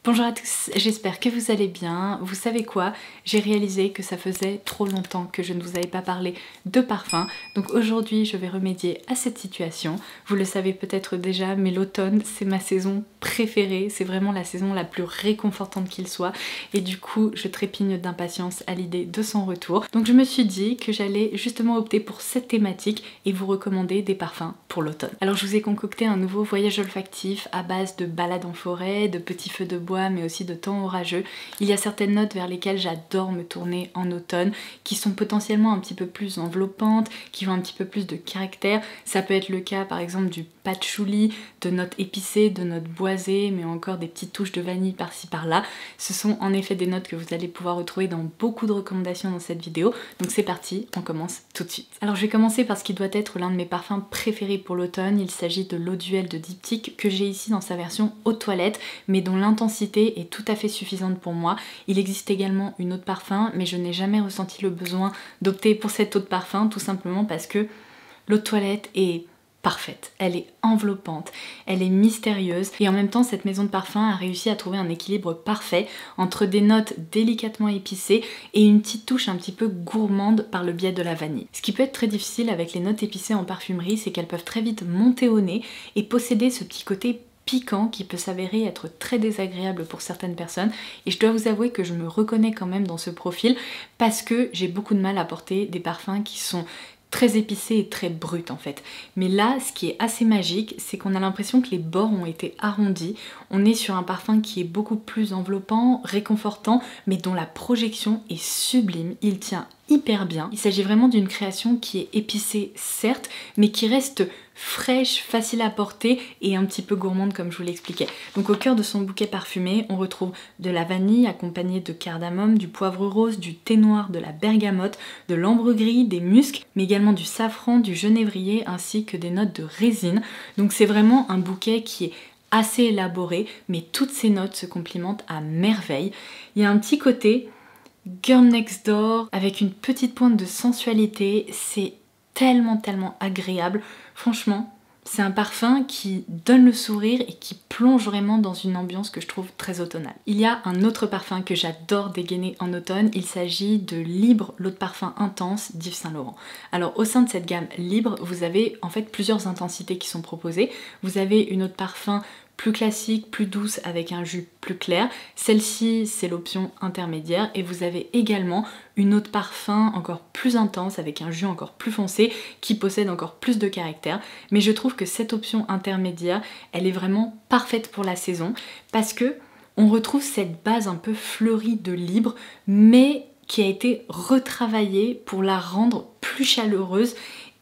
Bonjour à tous, j'espère que vous allez bien. Vous savez quoi? J'ai réalisé que ça faisait trop longtemps que je ne vous avais pas parlé de parfum. Donc aujourd'hui, je vais remédier à cette situation. Vous le savez peut-être déjà, mais l'automne, c'est ma saison préférée. C'est vraiment la saison la plus réconfortante qu'il soit. Et du coup, je trépigne d'impatience à l'idée de son retour. Donc je me suis dit que j'allais justement opter pour cette thématique et vous recommander des parfums pour l'automne. Alors je vous ai concocté un nouveau voyage olfactif à base de balades en forêt, de petits feux de bois, mais aussi de temps orageux. Il y a certaines notes vers lesquelles j'adore me tourner en automne, qui sont potentiellement un petit peu plus enveloppantes, qui ont un petit peu plus de caractère. Ça peut être le cas par exemple du patchouli, de notes épicées, de notes boisées, mais encore des petites touches de vanille par-ci par-là. Ce sont en effet des notes que vous allez pouvoir retrouver dans beaucoup de recommandations dans cette vidéo. Donc c'est parti, on commence tout de suite. Alors je vais commencer par ce qui doit être l'un de mes parfums préférés pour l'automne. Il s'agit de l'eau Duel de Diptyque que j'ai ici dans sa version eau de toilette, mais dont l'intensité est tout à fait suffisante pour moi. Il existe également une eau de parfum, mais je n'ai jamais ressenti le besoin d'opter pour cette eau de parfum, tout simplement parce que l'eau de toilette est parfaite, elle est enveloppante, elle est mystérieuse et en même temps cette maison de parfum a réussi à trouver un équilibre parfait entre des notes délicatement épicées et une petite touche un petit peu gourmande par le biais de la vanille. Ce qui peut être très difficile avec les notes épicées en parfumerie, c'est qu'elles peuvent très vite monter au nez et posséder ce petit côté piquant qui peut s'avérer être très désagréable pour certaines personnes, et je dois vous avouer que je me reconnais quand même dans ce profil parce que j'ai beaucoup de mal à porter des parfums qui sont très épicés et très bruts en fait. Mais là, ce qui est assez magique, c'est qu'on a l'impression que les bords ont été arrondis. On est sur un parfum qui est beaucoup plus enveloppant, réconfortant, mais dont la projection est sublime. Il tient hyper bien. Il s'agit vraiment d'une création qui est épicée certes, mais qui reste fraîche, facile à porter et un petit peu gourmande comme je vous l'expliquais. Donc au cœur de son bouquet parfumé, on retrouve de la vanille accompagnée de cardamome, du poivre rose, du thé noir, de la bergamote, de l'ambre gris, des muscs, mais également du safran, du genévrier ainsi que des notes de résine. Donc c'est vraiment un bouquet qui est assez élaboré, mais toutes ces notes se complimentent à merveille. Il y a un petit côté Girl Next Door avec une petite pointe de sensualité, c'est tellement agréable. Franchement, c'est un parfum qui donne le sourire et qui plonge vraiment dans une ambiance que je trouve très automnale. Il y a un autre parfum que j'adore dégainer en automne, il s'agit de Libre, l'eau de parfum intense d'Yves Saint Laurent. Alors au sein de cette gamme Libre, vous avez en fait plusieurs intensités qui sont proposées. Vous avez une eau de parfum plus classique, plus douce avec un jus plus clair. Celle-ci, c'est l'option intermédiaire et vous avez également une eau de parfum encore plus intense avec un jus encore plus foncé qui possède encore plus de caractère. Mais je trouve que cette option intermédiaire, elle est vraiment parfaite pour la saison parce que on retrouve cette base un peu fleurie de Libre mais qui a été retravaillée pour la rendre plus chaleureuse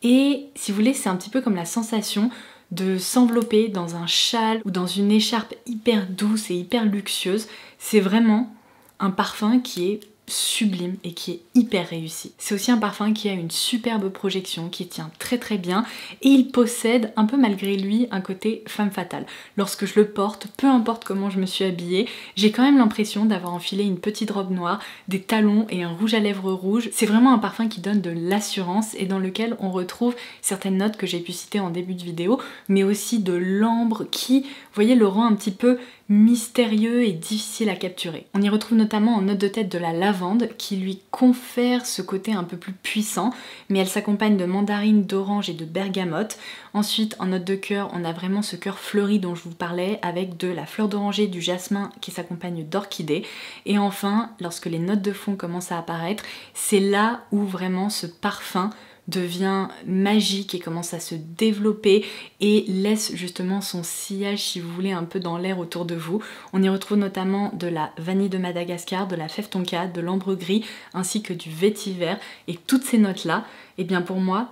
et si vous voulez, c'est un petit peu comme la sensation de s'envelopper dans un châle ou dans une écharpe hyper douce et hyper luxueuse. C'est vraiment un parfum qui est sublime et qui est hyper réussi. C'est aussi un parfum qui a une superbe projection, qui tient très bien et il possède un peu malgré lui un côté femme fatale. Lorsque je le porte, peu importe comment je me suis habillée, j'ai quand même l'impression d'avoir enfilé une petite robe noire, des talons et un rouge à lèvres rouge. C'est vraiment un parfum qui donne de l'assurance et dans lequel on retrouve certaines notes que j'ai pu citer en début de vidéo, mais aussi de l'ambre qui, vous voyez, le rend un petit peu mystérieux et difficile à capturer. On y retrouve notamment en note de tête de la lavande qui lui confère ce côté un peu plus puissant, mais elle s'accompagne de mandarine, d'orange et de bergamote. Ensuite, en note de cœur, on a vraiment ce cœur fleuri dont je vous parlais avec de la fleur d'oranger, du jasmin qui s'accompagne d'orchidée. Et enfin, lorsque les notes de fond commencent à apparaître, c'est là où vraiment ce parfum devient magique et commence à se développer et laisse justement son sillage, si vous voulez, un peu dans l'air autour de vous. On y retrouve notamment de la vanille de Madagascar, de la fève tonka, de l'ambre gris ainsi que du vétiver et toutes ces notes-là, eh bien pour moi,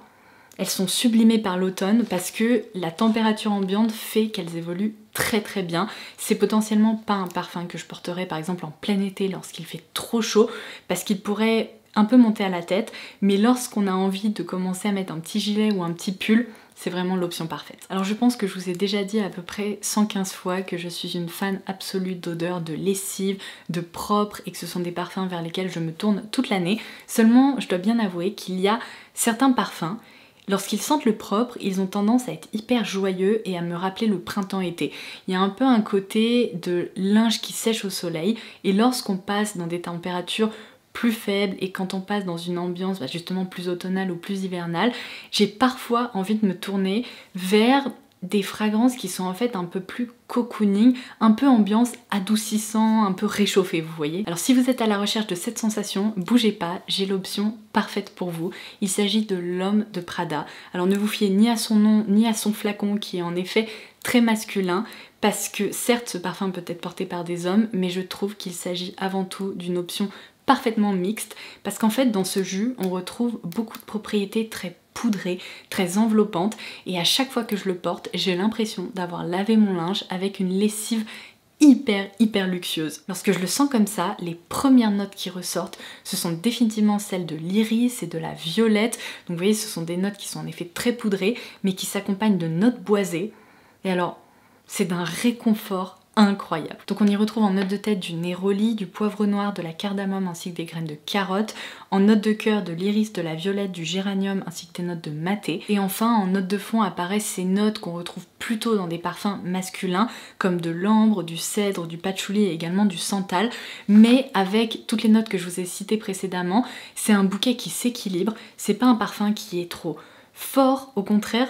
elles sont sublimées par l'automne parce que la température ambiante fait qu'elles évoluent très bien. C'est potentiellement pas un parfum que je porterais par exemple en plein été lorsqu'il fait trop chaud parce qu'il pourrait un peu monter à la tête, mais lorsqu'on a envie de commencer à mettre un petit gilet ou un petit pull, c'est vraiment l'option parfaite. Alors je pense que je vous ai déjà dit à peu près 115 fois que je suis une fan absolue d'odeurs, de lessive, de propre et que ce sont des parfums vers lesquels je me tourne toute l'année. Seulement, je dois bien avouer qu'il y a certains parfums Lorsqu'ils sentent le propre, ils ont tendance à être hyper joyeux et à me rappeler le printemps-été. Il y a un peu un côté de linge qui sèche au soleil, et lorsqu'on passe dans des températures plus faibles et quand on passe dans une ambiance justement plus automnale ou plus hivernale, j'ai parfois envie de me tourner vers des fragrances qui sont en fait un peu plus cocooning, un peu ambiance adoucissant, un peu réchauffé, vous voyez. Alors si vous êtes à la recherche de cette sensation, bougez pas, j'ai l'option parfaite pour vous. Il s'agit de l'Homme de Prada. Alors ne vous fiez ni à son nom, ni à son flacon qui est en effet très masculin, parce que certes ce parfum peut être porté par des hommes, mais je trouve qu'il s'agit avant tout d'une option parfaitement mixte, parce qu'en fait dans ce jus on retrouve beaucoup de propriétés très poudrées, très enveloppantes, et à chaque fois que je le porte j'ai l'impression d'avoir lavé mon linge avec une lessive hyper luxueuse. Lorsque je le sens comme ça, les premières notes qui ressortent, ce sont définitivement celles de l'iris et de la violette. Donc vous voyez, ce sont des notes qui sont en effet très poudrées, mais qui s'accompagnent de notes boisées. Et alors, c'est d'un réconfort incroyable. Donc on y retrouve en note de tête du néroli, du poivre noir, de la cardamome ainsi que des graines de carotte, en note de cœur de l'iris, de la violette, du géranium ainsi que des notes de maté. Et enfin en note de fond apparaissent ces notes qu'on retrouve plutôt dans des parfums masculins comme de l'ambre, du cèdre, du patchouli et également du santal, mais avec toutes les notes que je vous ai citées précédemment, c'est un bouquet qui s'équilibre, c'est pas un parfum qui est trop fort, au contraire,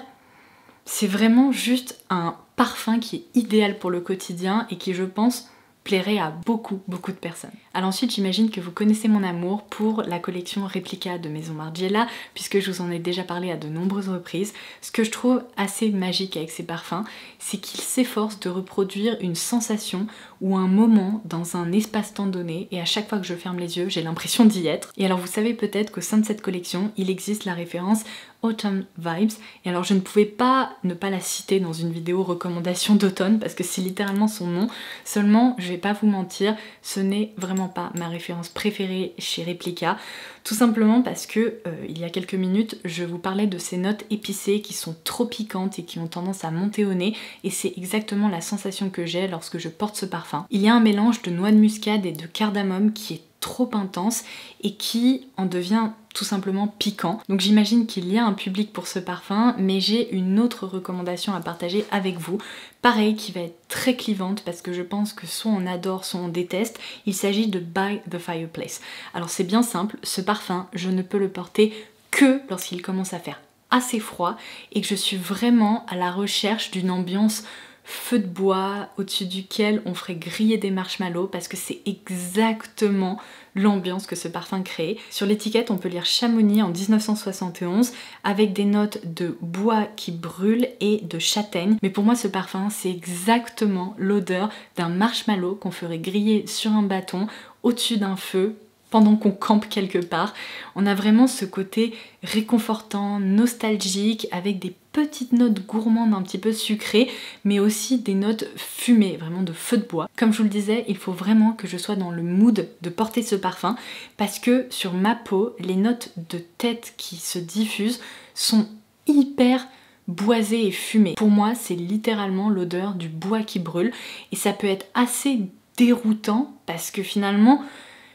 c'est vraiment juste un parfum qui est idéal pour le quotidien et qui, je pense, plairait à beaucoup de personnes. Alors ensuite, j'imagine que vous connaissez mon amour pour la collection Replica de Maison Margiela, puisque je vous en ai déjà parlé à de nombreuses reprises. Ce que je trouve assez magique avec ces parfums, c'est qu'ils s'efforcent de reproduire une sensation ou un moment dans un espace-temps donné, et à chaque fois que je ferme les yeux, j'ai l'impression d'y être. Et alors vous savez peut-être qu'au sein de cette collection, il existe la référence Autumn Vibes, et alors je ne pouvais pas ne pas la citer dans une vidéo recommandation d'automne, parce que c'est littéralement son nom, seulement je vais pas vous mentir, ce n'est vraiment pas ma référence préférée chez Replica, tout simplement parce que il y a quelques minutes je vous parlais de ces notes épicées qui sont trop piquantes et qui ont tendance à monter au nez, et c'est exactement la sensation que j'ai lorsque je porte ce parfum. Il y a un mélange de noix de muscade et de cardamome qui est trop intense et qui en devient tout simplement piquant. Donc j'imagine qu'il y a un public pour ce parfum, mais j'ai une autre recommandation à partager avec vous. Pareil, qui va être très clivante parce que je pense que soit on adore, soit on déteste. Il s'agit de By the Fireplace. Alors c'est bien simple, ce parfum, je ne peux le porter que lorsqu'il commence à faire assez froid et que je suis vraiment à la recherche d'une ambiance feu de bois au-dessus duquel on ferait griller des marshmallows, parce que c'est exactement l'ambiance que ce parfum crée. Sur l'étiquette on peut lire Chamonix en 1971 avec des notes de bois qui brûle et de châtaigne, mais pour moi ce parfum c'est exactement l'odeur d'un marshmallow qu'on ferait griller sur un bâton au-dessus d'un feu pendant qu'on campe quelque part. On a vraiment ce côté réconfortant, nostalgique, avec des petites notes gourmandes un petit peu sucrées, mais aussi des notes fumées, vraiment de feu de bois. Comme je vous le disais, il faut vraiment que je sois dans le mood de porter ce parfum, parce que sur ma peau, les notes de tête qui se diffusent sont hyper boisées et fumées. Pour moi, c'est littéralement l'odeur du bois qui brûle, et ça peut être assez déroutant, parce que finalement,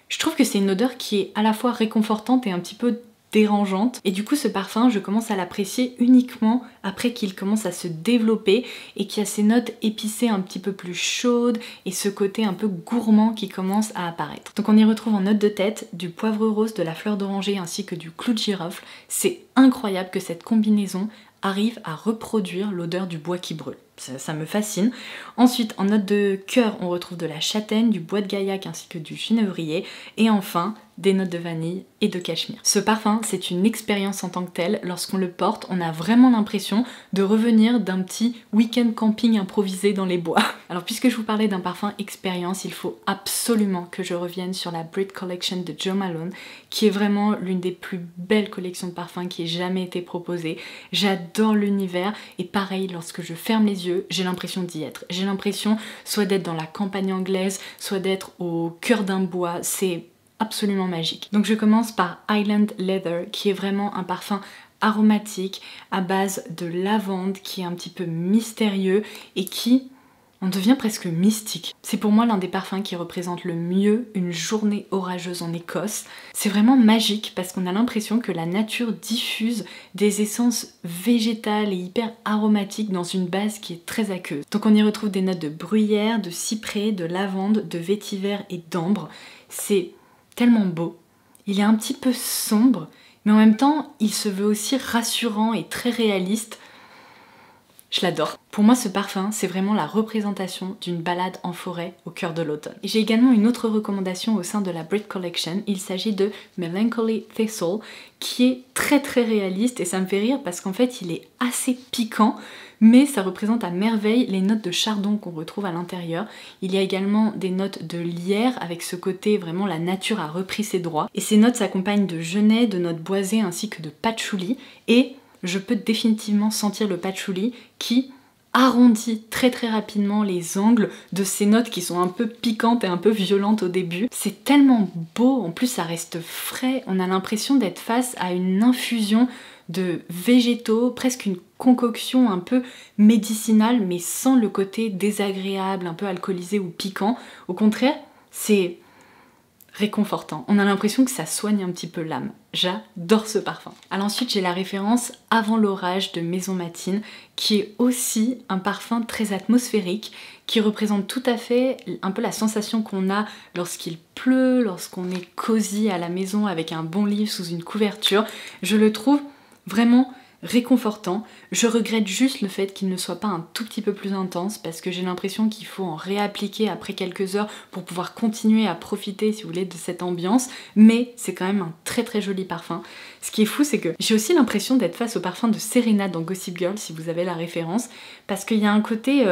je trouve que c'est une odeur qui est à la fois réconfortante et un petit peu dérangeante, et du coup ce parfum je commence à l'apprécier uniquement après qu'il commence à se développer et qu'il y a ces notes épicées un petit peu plus chaudes et ce côté un peu gourmand qui commence à apparaître. Donc on y retrouve en note de tête du poivre rose, de la fleur d'oranger ainsi que du clou de girofle. C'est incroyable que cette combinaison arrive à reproduire l'odeur du bois qui brûle. Ça me fascine. Ensuite, en note de cœur, on retrouve de la châtaigne, du bois de gaillac ainsi que du genévrier, et enfin des notes de vanille et de cachemire. Ce parfum, c'est une expérience en tant que telle. Lorsqu'on le porte, on a vraiment l'impression de revenir d'un petit week-end camping improvisé dans les bois. Alors puisque je vous parlais d'un parfum expérience, il faut absolument que je revienne sur la Brit Collection de Jo Malone, qui est vraiment l'une des plus belles collections de parfums qui ait jamais été proposée. J'adore l'univers, et pareil, lorsque je ferme les yeux, j'ai l'impression d'y être. J'ai l'impression soit d'être dans la campagne anglaise, soit d'être au cœur d'un bois. C'est absolument magique. Donc je commence par Island Leather, qui est vraiment un parfum aromatique à base de lavande, qui est un petit peu mystérieux et qui on devient presque mystique. C'est pour moi l'un des parfums qui représente le mieux une journée orageuse en Écosse. C'est vraiment magique parce qu'on a l'impression que la nature diffuse des essences végétales et hyper aromatiques dans une base qui est très aqueuse. Donc on y retrouve des notes de bruyère, de cyprès, de lavande, de vétiver et d'ambre. C'est tellement beau. Il est un petit peu sombre, mais en même temps, il se veut aussi rassurant et très réaliste. Je l'adore. Pour moi, ce parfum, c'est vraiment la représentation d'une balade en forêt au cœur de l'automne. J'ai également une autre recommandation au sein de la Brit Collection. Il s'agit de Melancholy Thistle, qui est très réaliste et ça me fait rire parce qu'en fait, il est assez piquant, mais ça représente à merveille les notes de chardon qu'on retrouve à l'intérieur. Il y a également des notes de lierre avec ce côté vraiment la nature a repris ses droits. Et ces notes s'accompagnent de genêt, de notes boisées ainsi que de patchouli et je peux définitivement sentir le patchouli qui arrondit très rapidement les angles de ces notes qui sont un peu piquantes et un peu violentes au début. C'est tellement beau, en plus ça reste frais, on a l'impression d'être face à une infusion de végétaux, presque une concoction un peu médicinale mais sans le côté désagréable, un peu alcoolisé ou piquant. Au contraire, c'est réconfortant. On a l'impression que ça soigne un petit peu l'âme. J'adore ce parfum. Alors ensuite, j'ai la référence Avant l'orage de Maison Matine, qui est aussi un parfum très atmosphérique, qui représente tout à fait un peu la sensation qu'on a lorsqu'il pleut, lorsqu'on est cosy à la maison avec un bon livre sous une couverture. Je le trouve vraiment réconfortant. Je regrette juste le fait qu'il ne soit pas un tout petit peu plus intense parce que j'ai l'impression qu'il faut en réappliquer après quelques heures pour pouvoir continuer à profiter, si vous voulez, de cette ambiance, mais c'est quand même un très joli parfum. Ce qui est fou, c'est que j'ai aussi l'impression d'être face au parfum de Serena dans Gossip Girl, si vous avez la référence, parce qu'il y a un côté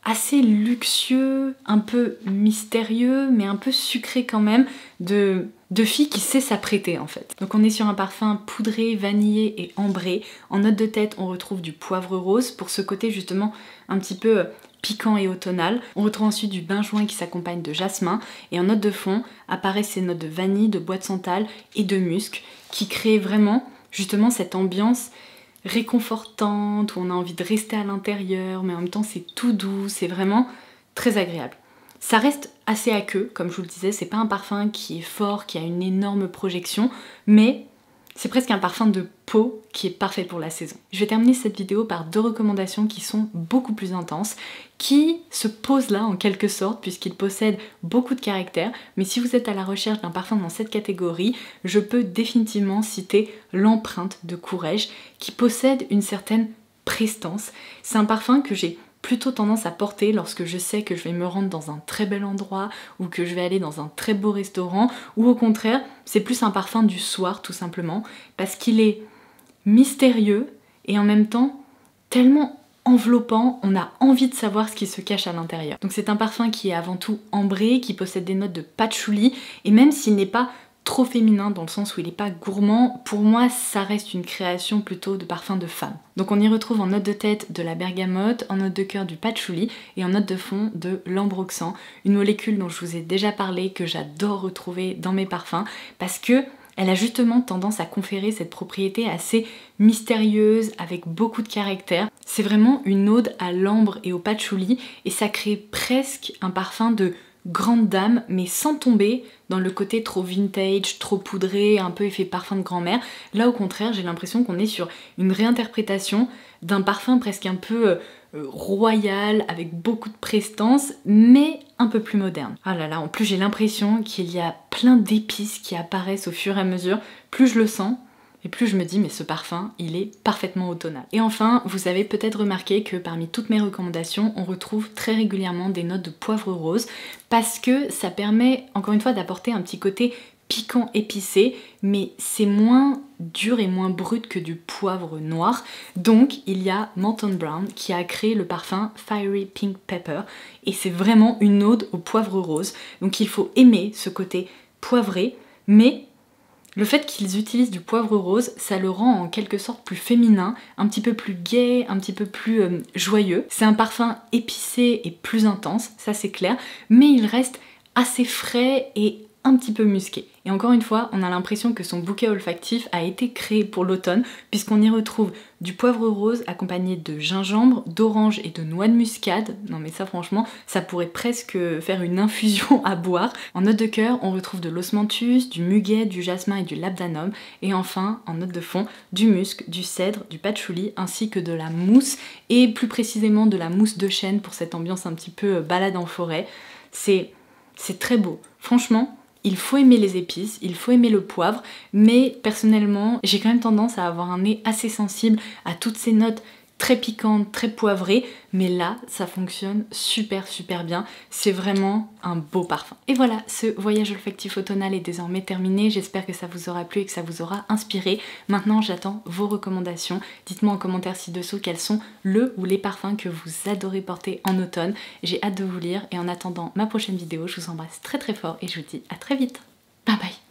assez luxueux, un peu mystérieux, mais un peu sucré quand même, de fille qui sait s'apprêter en fait. Donc on est sur un parfum poudré, vanillé et ambré. En note de tête, on retrouve du poivre rose pour ce côté justement un petit peu piquant et automnal. On retrouve ensuite du benjoin qui s'accompagne de jasmin. Et en note de fond, apparaissent ces notes de vanille, de bois de santal et de musc qui créent vraiment justement cette ambiance réconfortante, où on a envie de rester à l'intérieur, mais en même temps c'est tout doux, c'est vraiment très agréable. Ça reste assez aqueux, comme je vous le disais, c'est pas un parfum qui est fort, qui a une énorme projection, mais c'est presque un parfum de peau qui est parfait pour la saison. Je vais terminer cette vidéo par deux recommandations qui sont beaucoup plus intenses, qui se posent là en quelque sorte puisqu'ils possèdent beaucoup de caractère, mais si vous êtes à la recherche d'un parfum dans cette catégorie, je peux définitivement citer l'Empreinte de Courrèges qui possède une certaine prestance. C'est un parfum que j'ai plutôt tendance à porter lorsque je sais que je vais me rendre dans un très bel endroit ou que je vais aller dans un très beau restaurant, ou au contraire, c'est plus un parfum du soir tout simplement, parce qu'il est mystérieux et en même temps tellement enveloppant, on a envie de savoir ce qui se cache à l'intérieur. Donc c'est un parfum qui est avant tout ambré, qui possède des notes de patchouli, et même s'il n'est pas trop féminin dans le sens où il n'est pas gourmand, pour moi ça reste une création plutôt de parfum de femme. Donc on y retrouve en note de tête de la bergamote, en note de cœur du patchouli et en note de fond de l'ambroxan, une molécule dont je vous ai déjà parlé, que j'adore retrouver dans mes parfums parce que elle a justement tendance à conférer cette propriété assez mystérieuse, avec beaucoup de caractère. C'est vraiment une ode à l'ambre et au patchouli et ça crée presque un parfum de grande dame, mais sans tomber dans le côté trop vintage, trop poudré, un peu effet parfum de grand-mère. Là au contraire, j'ai l'impression qu'on est sur une réinterprétation d'un parfum presque un peu royal, avec beaucoup de prestance, mais un peu plus moderne. Ah là là, en plus j'ai l'impression qu'il y a plein d'épices qui apparaissent au fur et à mesure. Plus je le sens, et plus je me dis mais ce parfum il est parfaitement automnal. Et enfin, vous avez peut-être remarqué que parmi toutes mes recommandations on retrouve très régulièrement des notes de poivre rose parce que ça permet encore une fois d'apporter un petit côté piquant épicé, mais c'est moins dur et moins brut que du poivre noir. Donc il y a Morton Brown qui a créé le parfum Fiery Pink Pepper et c'est vraiment une ode au poivre rose. Donc il faut aimer ce côté poivré, mais le fait qu'ils utilisent du poivre rose, ça le rend en quelque sorte plus féminin, un petit peu plus gai, un petit peu plus joyeux. C'est un parfum épicé et plus intense, ça c'est clair, mais il reste assez frais et un petit peu musqué. Et encore une fois, on a l'impression que son bouquet olfactif a été créé pour l'automne, puisqu'on y retrouve du poivre rose accompagné de gingembre, d'orange et de noix de muscade. Non mais ça franchement, ça pourrait presque faire une infusion à boire. En note de cœur, on retrouve de l'osmanthus, du muguet, du jasmin et du labdanum. Et enfin, en note de fond, du musc, du cèdre, du patchouli, ainsi que de la mousse, et plus précisément de la mousse de chêne pour cette ambiance un petit peu balade en forêt. C'est très beau. Franchement, il faut aimer les épices, il faut aimer le poivre, mais personnellement, j'ai quand même tendance à avoir un nez assez sensible à toutes ces notes très piquantes, très poivrées, mais là, ça fonctionne super bien. C'est vraiment un beau parfum. Et voilà, ce voyage olfactif automnal est désormais terminé. J'espère que ça vous aura plu et que ça vous aura inspiré. Maintenant, j'attends vos recommandations. Dites-moi en commentaire ci-dessous quels sont le ou les parfums que vous adorez porter en automne. J'ai hâte de vous lire et en attendant ma prochaine vidéo, je vous embrasse très fort et je vous dis à très vite. Bye bye.